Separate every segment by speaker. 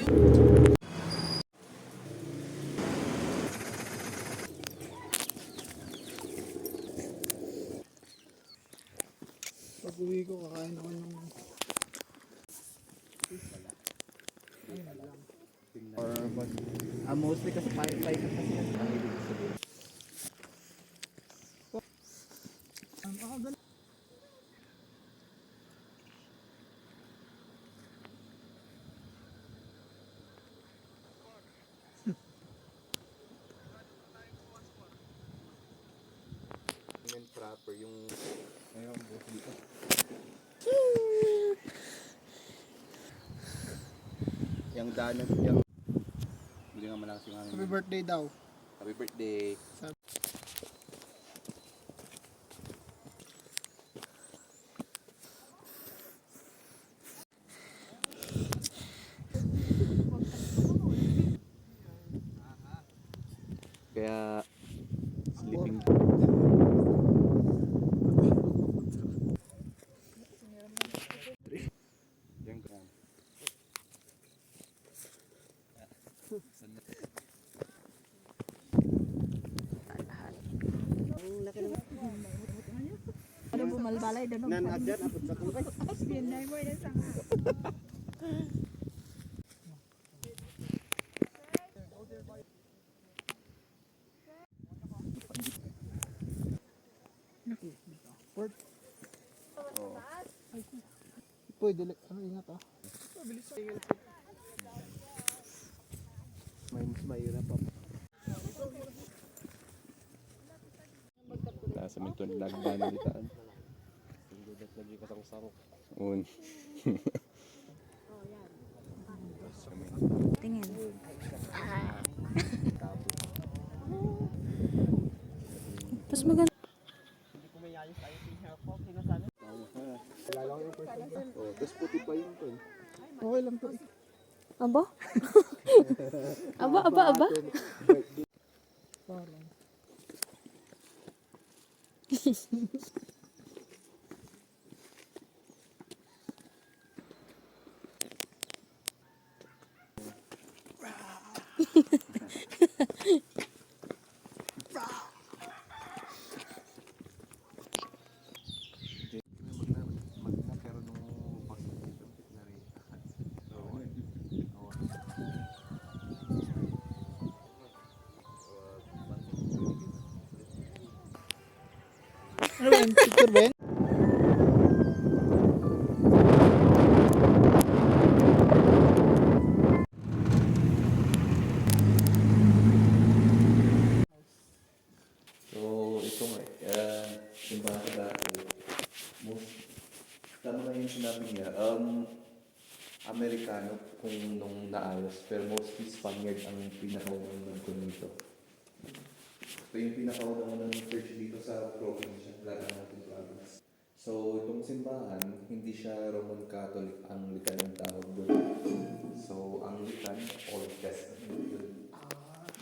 Speaker 1: Pag uwi ko, kakain ako ng or but mostly kasi firefighter kasi yan. Ang ibig sabihin.
Speaker 2: Proper yung ayun dito. Yung danan yung hindi nga malakas yung hangin.
Speaker 1: Happy birthday daw.
Speaker 2: Happy birthday. Kaya sleeping yan ka.
Speaker 3: Ano bumalbalay doon?
Speaker 2: Nan adyan apot sa kumpay.
Speaker 3: Binay mo yan sa nga.
Speaker 1: Port. Pwede, ingat ah.
Speaker 2: Mas mahirap pa. Nasa minton lagban nalitaan. Sindudat lagi kasang-sang. Un.
Speaker 3: Tingin. Tapos maganda.
Speaker 2: Oh, tapos puti pa yun to.
Speaker 1: Okay lang to.
Speaker 3: Aba? aba.
Speaker 1: Parang. Ano ba yun? Picture ba yun?
Speaker 2: So, ito nga, yung bata dati, tama nga yung sinabi niya, Amerikano kung nung naayos, pero mostly Spaniard ang pinakaunang nagkunito. Ito yung pinakaunang ng church dito sa probinsya, Larangatin province. So, itong simbahan, hindi siya Roman Catholic ang likan ng tawag doon. So, ang likan, Old Testament yun.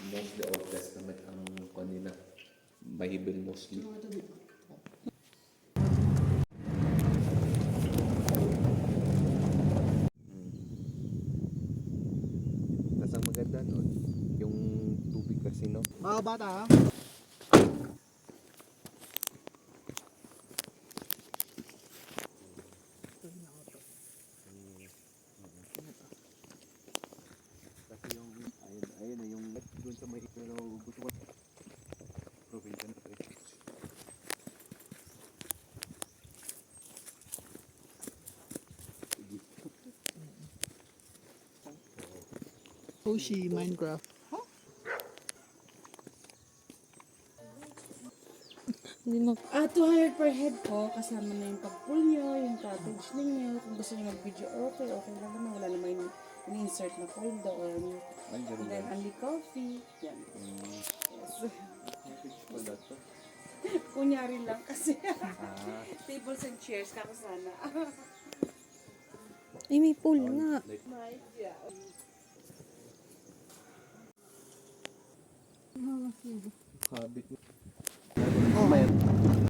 Speaker 2: Mostly Old Testament ang kanina. Bible mostly. Tapos ang maganda nun, yung tubig kasi no.
Speaker 1: Mga bata ha?
Speaker 2: Kasi yung, ayun na yung doon sa may pero gusto ko probinsya na tayo.
Speaker 1: Hoshi, Minecraft.
Speaker 3: Hindi mo.
Speaker 4: 200 per head po, kasama na yung pag-pool nyo, yung cottage ninyo. Kung gusto nyo mag-video, okay lang naman. Wala naman yung in-insert na fold doon. And then, only coffee. Yan. Yes.
Speaker 2: Wala to.
Speaker 4: Kunyari lang kasi. Tables and chairs, kakasana.
Speaker 3: Ay, may pool nga.
Speaker 2: Habit.
Speaker 1: Oh.